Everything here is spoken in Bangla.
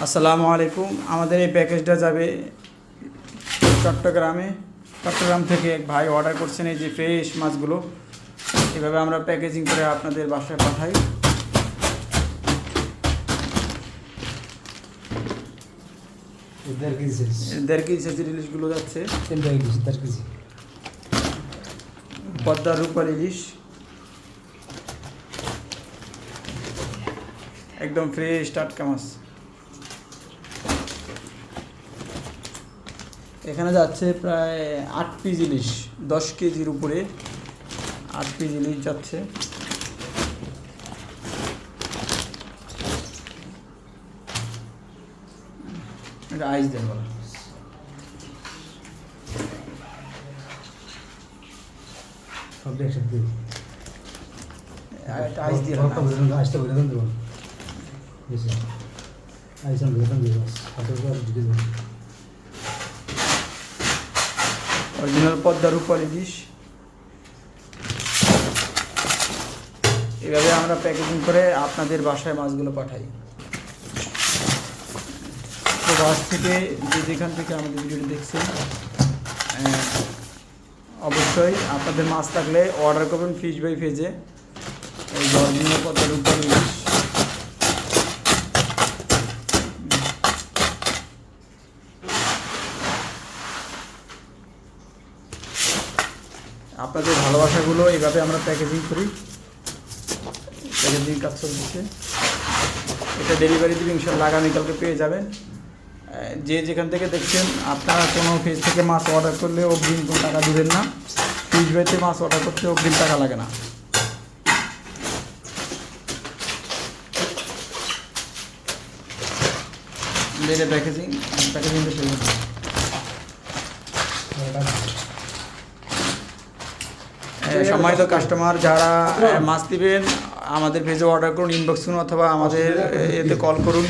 আসসালামু আলাইকুম। আমাদের এই প্যাকেজটা যাবে চট্টগ্রাম থেকে এক ভাই অর্ডার করছেন এই যে ফ্রেশ মাছগুলো। এভাবে আমরা প্যাকেজিং করে আপনাদের বাসায় পাঠাই। দেড় কেজি সাইজের ইলিশগুলো যাচ্ছে। পদ্মার রূপার ইলিশ একদম ফ্রেশ টাটকা মাছ। এখানে যাচ্ছে প্রায় 8 পিস ইলিশ, 10 কেজির উপরে 8 পিস ইলিশ যাচ্ছে। এটা আইস দেন বলা আইস দিয়ে অরিজিনাল পদ্মার রূপার ইলিশ। এভাবে আমরা প্যাকেজিং করে আপনাদের বাসায় মাছগুলো পাঠাই। তো বাস থেকে যেখান থেকে আমাদের ভিডিওটি দেখছেন অবশ্যই আপনাদের মাছ থাকলে অর্ডার করবেন ফিশ বাই পেজে। এই অরিজিনাল পদ্মার রূপার ইলিশ আপনাদের ভালোবাসাগুলো এইভাবে আমরা প্যাকেজিং করি। প্যাকেজিং কাজ চলছে। এটা ডেলিভারি দিলে ইনশাল্লাহ আগামীকালকে পেয়ে যাবেন। যে যেখান থেকে দেখছেন আপনারা কোনো পেজ থেকে মাছ অর্ডার করলে অগ্রিম কোনো টাকা দিবেন না। ফিশ বাইতে মাছ অর্ডার করতে অগ্রিম টাকা লাগে না। প্যাকেজিংটা শুরু করতে সম্মানিত কাস্টমার যারা মাছ দিবেন আমাদের পেজে অর্ডার করুন, ইনবক্স করুন অথবা আমাদের এতে কল করুন।